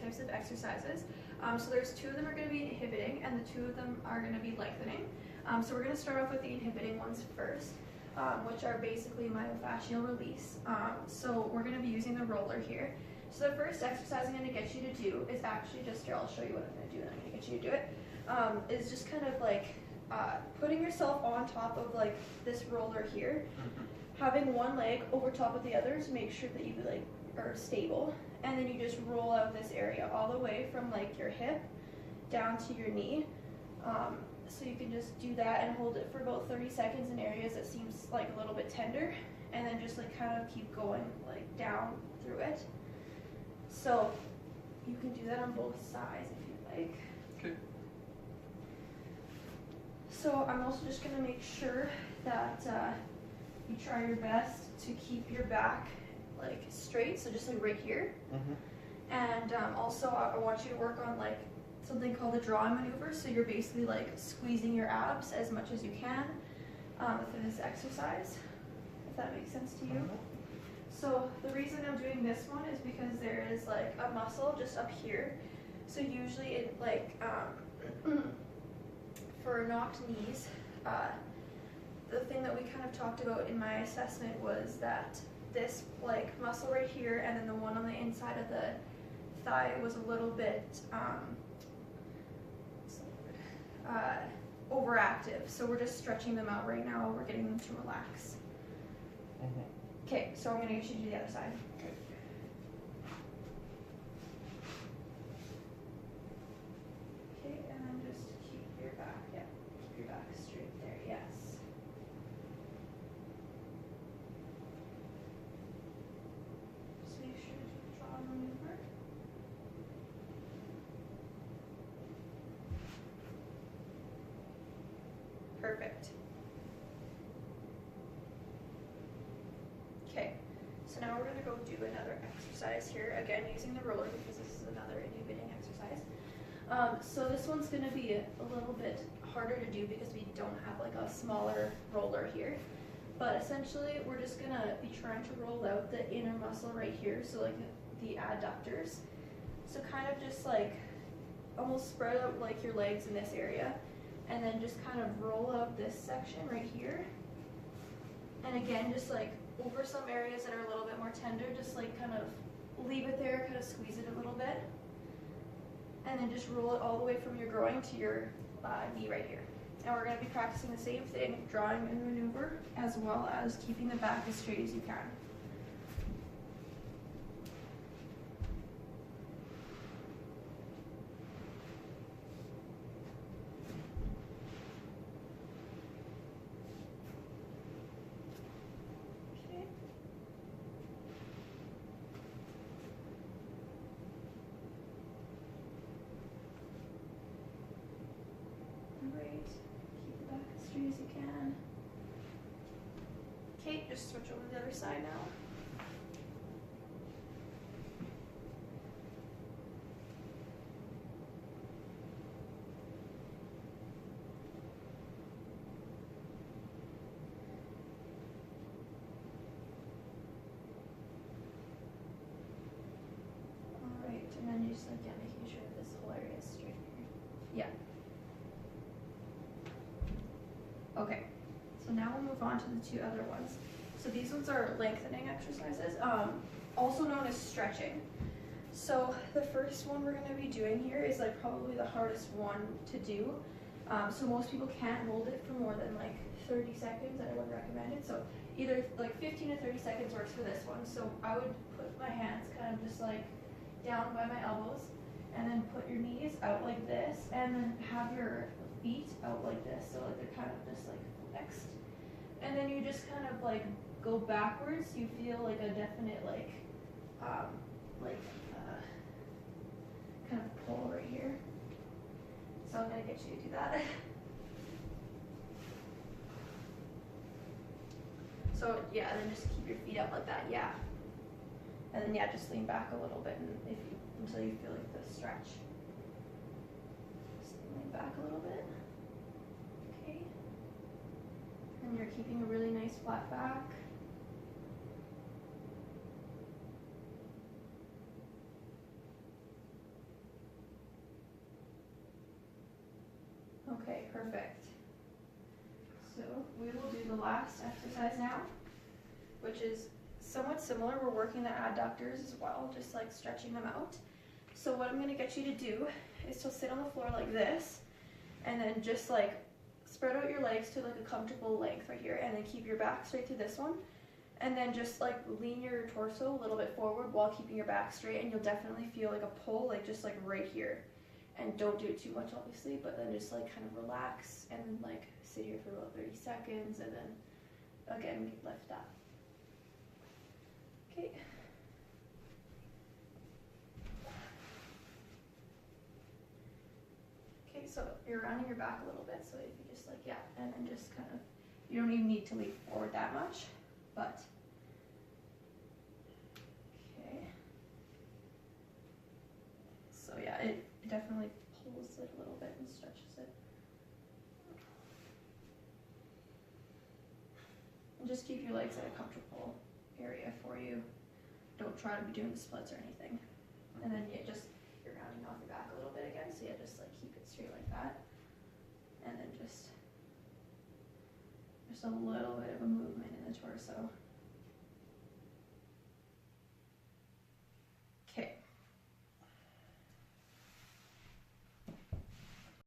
types of exercises. So there's 2 of them are going to be inhibiting, and the 2 of them are going to be lengthening. So we're going to start off with the inhibiting ones first, which are basically myofascial release. So we're going to be using the roller here. So the first exercise I'm going to get you to do is actually just here, I'll show you what I'm going to do, and I'm going to get you to do it. Is just kind of like putting yourself on top of like this roller here, having one leg over top of the other to make sure that you like are stable, and then you just roll out this area all the way from like your hip down to your knee. So you can just do that and hold it for about 30 seconds in areas that seems like a little bit tender, and then just like kind of keep going like down through it. So you can do that on both sides if you like. Okay. So I'm also just going to make sure that you try your best to keep your back like straight, so just like right here. And also I want you to work on like something called the drawing maneuver. So you're basically like squeezing your abs as much as you can within this exercise, if that makes sense to you. So the reason I'm doing this one is because there is like a muscle just up here. So usually it like for knocked knees, the thing that we kind of talked about in my assessment was that this like muscle right here and then the one on the inside of the thigh was a little bit overactive. So we're just stretching them out right now. We're getting them to relax. Okay, so I'm going to get you to the other side. Okay. Okay, and then just keep your back, keep your back straight there, yes. Just make sure to draw and maneuver. Perfect. Okay, so now we're going to go do another exercise here, again using the roller because this is another inhibiting exercise. So this one's going to be a little bit harder to do because we don't have like a smaller roller here. But essentially we're just going to be trying to roll out the inner muscle right here, so like the adductors. So kind of just like almost spread out like your legs in this area, and then just kind of roll out this section right here. And again, just like over some areas that are a little bit more tender, just like kind of leave it there, kind of squeeze it a little bit, and then just roll it all the way from your groin to your knee right here. And we're going to be practicing the same thing, drawing and maneuver, as well as keeping the back as straight as you can. Great. Keep the back as straight as you can. Okay, just switch over to the other side now. Alright, and then you just like, making sure that this whole area is straight here. Yeah. Okay, so now we'll move on to the 2 other ones. So these ones are lengthening exercises, also known as stretching. So the first one we're going to be doing here is like probably the hardest one to do. So most people can't hold it for more than like 30 seconds, I would recommend it. So either like 15 to 30 seconds works for this one. So I would put my hands kind of just like down by my elbows, and then put your knees out like this, and then have your feet out like this, so like they're kind of just like flexed, and then you just kind of like go backwards. You feel like a definite like kind of pull right here. So I'm gonna get you to do that. So yeah, and then just keep your feet up like that, yeah. And then yeah, just lean back a little bit, and until you feel like the stretch. Just lean back a little bit. Okay. And you're keeping a really nice flat back. Okay, perfect. So we will do the last exercise now, which is somewhat similar. We're working the adductors as well, just like stretching them out. So what I'm going to get you to do is to sit on the floor like this, and then just like spread out your legs to like a comfortable length right here, and then keep your back straight through this one, and then just like lean your torso a little bit forward while keeping your back straight, and you'll definitely feel like a pull, like just like right here. And don't do it too much obviously, but then just like kind of relax and then like sit here for about 30 seconds, and then again lift that. Okay. Okay, so you're rounding your back a little bit, so if you just like, yeah, and then just kind of, you don't even need to lean forward that much, but, okay. So yeah, it definitely pulls it a little bit and stretches it. And just keep your legs at a comfortable area for you. Don't try to be doing the splits or anything. And then you're rounding off your back a little bit again, so yeah, just like keep it straight like that. And then just a little bit of a movement in the torso.